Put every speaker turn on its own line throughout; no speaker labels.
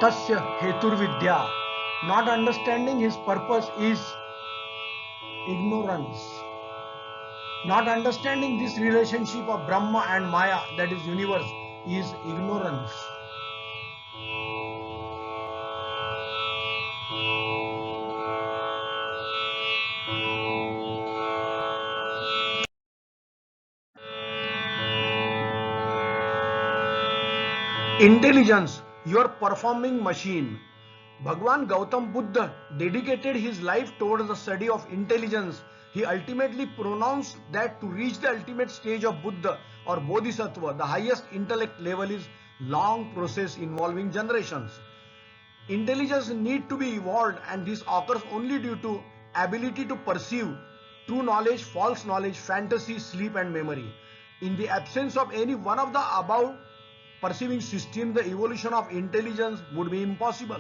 Tasya hetur vidya. Not understanding his purpose is ignorance. Not understanding this relationship of Brahma and Maya, that is universe, is ignorance. Intelligence, your performing machine. Bhagwan Gautam Buddha dedicated his life towards the study of intelligence. He ultimately pronounced that to reach the ultimate stage of Buddha or Bodhisattva, the highest intellect level is long process involving generations. Intelligence need to be evolved, and this occurs only due to ability to perceive true knowledge, false knowledge, fantasy, sleep and memory. In the absence of any one of the above perceiving system, the evolution of intelligence would be impossible.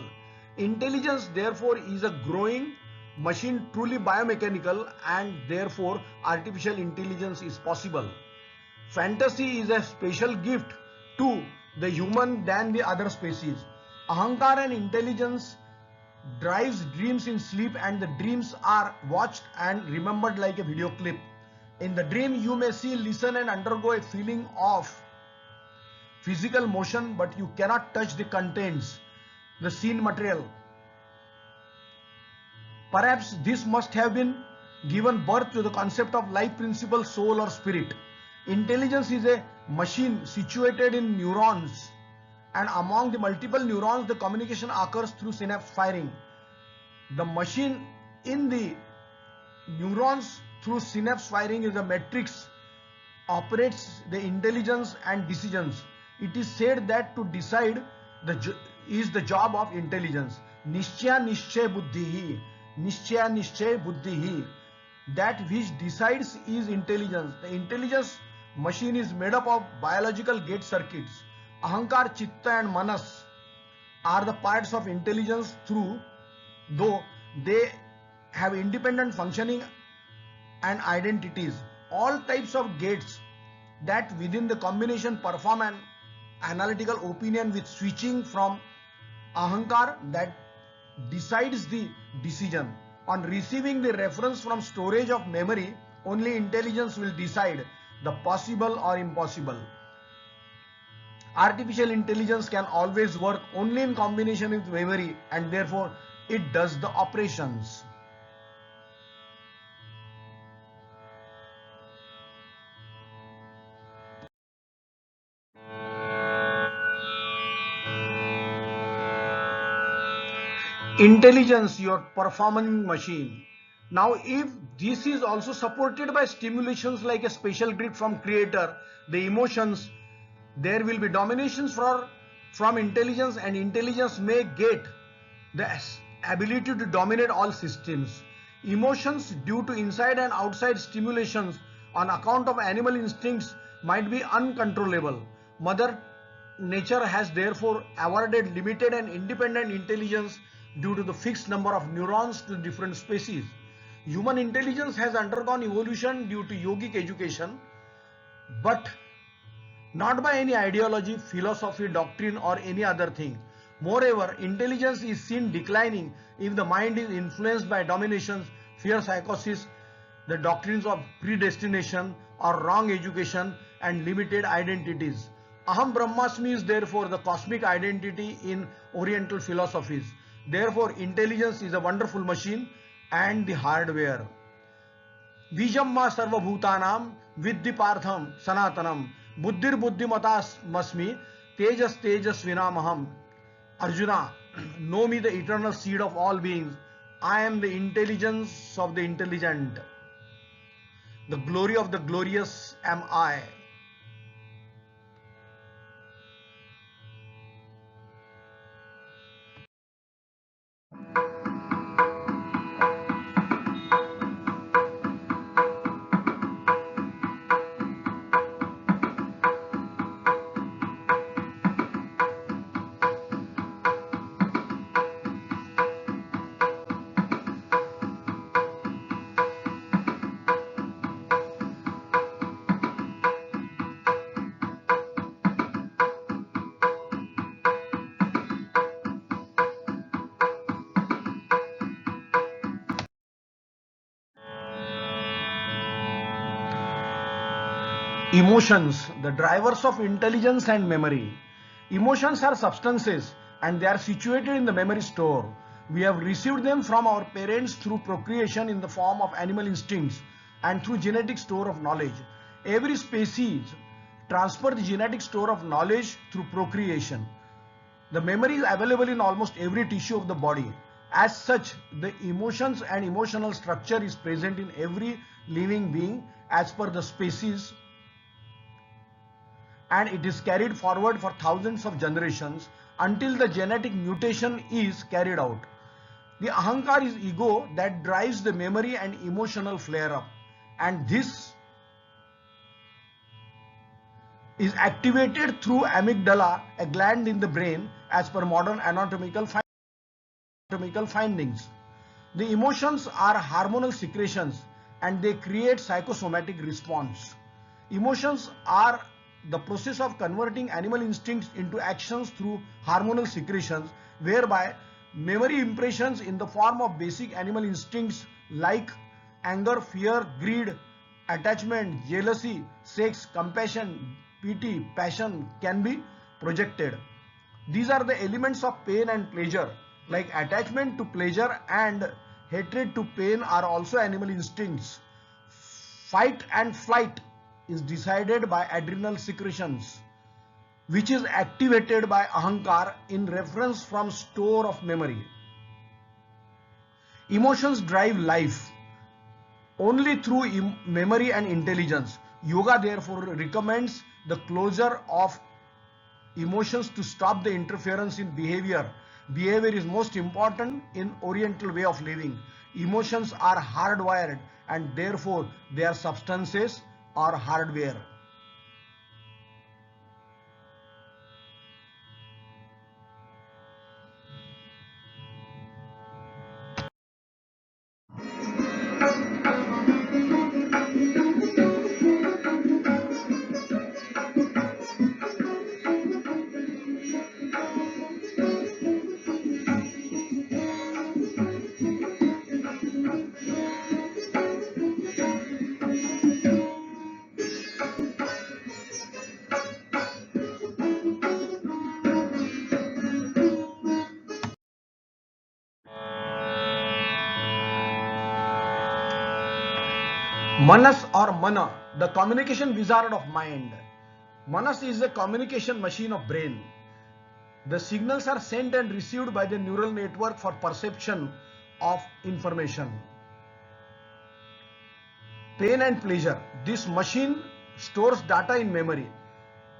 Intelligence therefore is a growing machine, truly biomechanical, and therefore artificial intelligence is possible. Fantasy is a special gift to the human than the other species. Ahankar and intelligence drives dreams in sleep, and the dreams are watched and remembered like a video clip. In the dream, you may see, listen and undergo a feeling of physical motion, but you cannot touch the contents, the scene material. Perhaps this must have been given birth to the concept of life principle, soul or spirit. Intelligence is a machine situated in neurons, and among the multiple neurons the communication occurs through synapse firing. The machine in the neurons through synapse firing is a matrix, operates the intelligence and decisions. It is said that to decide is the job of intelligence. Nishchaya nishchay buddhi. Nishchaya nishchay buddhi. That which decides is intelligence. The intelligence machine is made up of biological gate circuits. Ahankar, Chitta and Manas are the parts of intelligence, though they have independent functioning and identities. All types of gates that within the combination perform an analytical opinion with switching from Ahankar that decides the decision. On receiving the reference from storage of memory, only intelligence will decide the possible or impossible. Artificial intelligence can always work only in combination with memory, and therefore it does the operations. Intelligence, your performing machine. Now, if this is also supported by stimulations like a special grid from creator, the emotions, there will be dominations from intelligence, and intelligence may get the ability to dominate all systems. Emotions due to inside and outside stimulations on account of animal instincts might be uncontrollable. Mother Nature has therefore awarded limited and independent intelligence due to the fixed number of neurons to different species. Human intelligence has undergone evolution due to yogic education, but not by any ideology, philosophy, doctrine or any other thing. Moreover, intelligence is seen declining if the mind is influenced by dominations, fear, psychosis, the doctrines of predestination or wrong education and limited identities. Aham Brahmasmi is therefore the cosmic identity in Oriental philosophies. Therefore, intelligence is a wonderful machine and the hardware. Vijamma sarvabhutanam viddhi partham sanatanam buddhir buddhimatas masmi tejas tejasvinamaham. Arjuna, know me, the eternal seed of all beings. I am the intelligence of the intelligent. The glory of the glorious am I. Emotions, the drivers of intelligence and memory. Emotions are substances and they are situated in the memory store. We have received them from our parents through procreation in the form of animal instincts and through genetic store of knowledge. Every species transfers the genetic store of knowledge through procreation. The memory is available in almost every tissue of the body. As such, the emotions and emotional structure is present in every living being as per the species, and it is carried forward for thousands of generations until the genetic mutation is carried out. The ahankar is ego that drives the memory and emotional flare up, and this is activated through amygdala, a gland in the brain, as per modern anatomical findings. The emotions are hormonal secretions and they create psychosomatic response. Emotions are the process of converting animal instincts into actions through hormonal secretions, whereby memory impressions in the form of basic animal instincts like anger, fear, greed, attachment, jealousy, sex, compassion, pity, passion can be projected. These are the elements of pain and pleasure, like attachment to pleasure and hatred to pain are also animal instincts. Fight and flight is decided by adrenal secretions, which is activated by ahankar in reference from store of memory. Emotions drive life only through memory and intelligence. Yoga therefore recommends the closure of emotions to stop the interference in behavior. Behavior is most important in Oriental way of living. Emotions are hardwired and therefore they are substances or hardware. Manas or Mana, the communication wizard of mind. Manas is a communication machine of brain. The signals are sent and received by the neural network for perception of information. Pain and pleasure. This machine stores data in memory.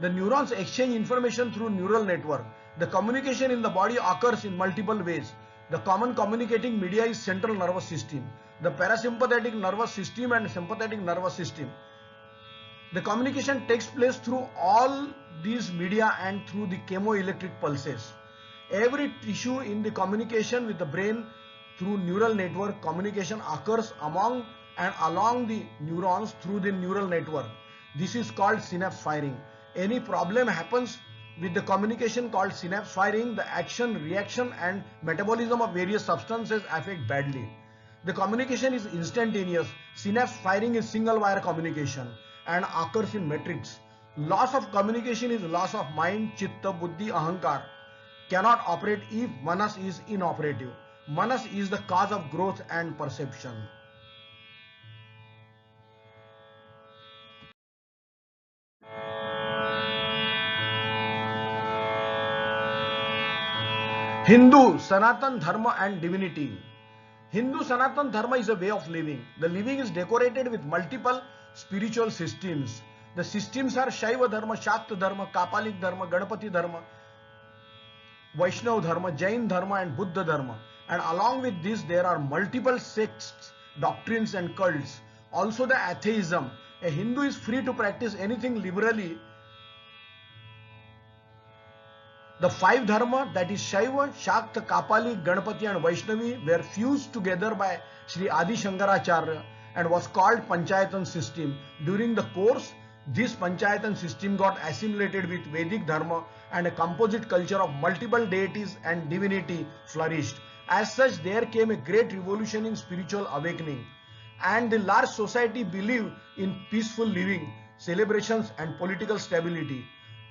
The neurons exchange information through neural network. The communication in the body occurs in multiple ways. The common communicating media is central nervous system, the parasympathetic nervous system and sympathetic nervous system. The communication takes place through all these media and through the chemoelectric pulses. Every tissue in the communication with the brain through neural network communication occurs among and along the neurons through the neural network. This is called synapse firing. Any problem happens with the communication called synapse firing, the action, reaction and metabolism of various substances affect badly. The communication is instantaneous. Synapse firing is single wire communication and occurs in matrix. Loss of communication is loss of mind, chitta, buddhi, ahankar. Cannot operate if manas is inoperative. Manas is the cause of growth and perception. Hindu, Sanatan Dharma and divinity. Hindu Sanatan Dharma is a way of living. The living is decorated with multiple spiritual systems. The systems are Shaiva Dharma, Shakta Dharma, Kapalik Dharma, Ganapati Dharma, Vaishnav Dharma, Jain Dharma and Buddha Dharma. And along with this there are multiple sects, doctrines and cults. Also the atheism. A Hindu is free to practice anything liberally. The five dharma, that is Shaiva, Shakta, Kapali, Ganapati and Vaishnavi, were fused together by Sri Adi Shankaracharya and was called Panchayatan system. During the course, this Panchayatan system got assimilated with Vedic dharma and a composite culture of multiple deities and divinity flourished. As such, there came a great revolution in spiritual awakening. And the large society believed in peaceful living. celebrations, and political stability.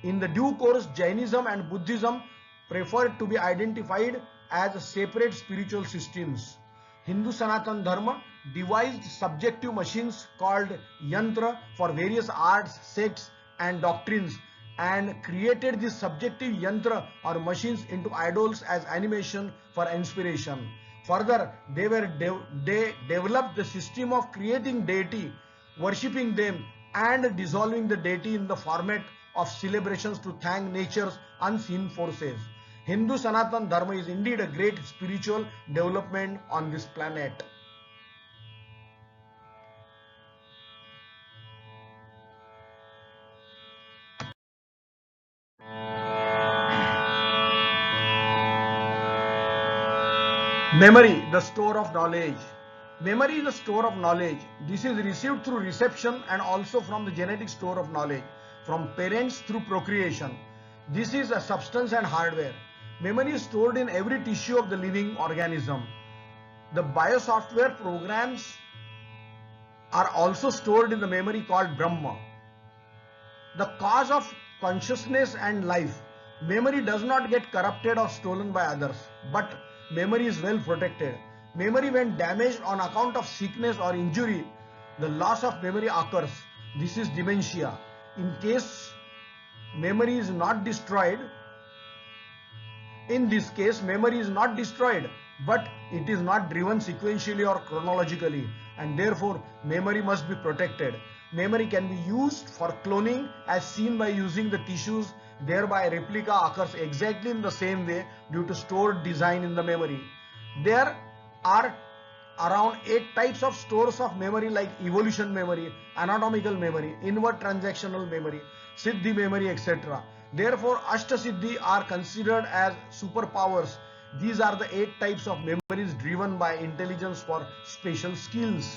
In the due course, Jainism and Buddhism preferred to be identified as separate spiritual systems. Hindu Sanatan Dharma devised subjective machines called yantra for various arts, sects, and doctrines, and created these subjective yantra or machines into idols as animation for inspiration. Further, they developed the system of creating deity, worshipping them, and dissolving the deity in the format of celebrations to thank nature's unseen forces. Hindu Sanatan Dharma is indeed a great spiritual development on this planet. Memory, the store of knowledge. Memory is a store of knowledge. This is received through reception and also from the genetic store of knowledge, from parents through procreation. This is a substance and hardware. Memory is stored in every tissue of the living organism. The biosoftware programs are also stored in the memory called Brahma. The cause of consciousness and life. Memory does not get corrupted or stolen by others, but memory is well protected. Memory, when damaged on account of sickness or injury, the loss of memory occurs. This is dementia. In case memory is not destroyed, in this case memory is not destroyed, but it is not driven sequentially or chronologically, and therefore memory must be protected. Memory can be used for cloning as seen by using the tissues, thereby a replica occurs exactly in the same way due to stored design in the memory. There are around 8 types of stores of memory, like evolution memory, anatomical memory, inward transactional memory, siddhi memory, etc. Therefore, Ashtasiddhi are considered as superpowers. These are the 8 types of memories driven by intelligence for special skills.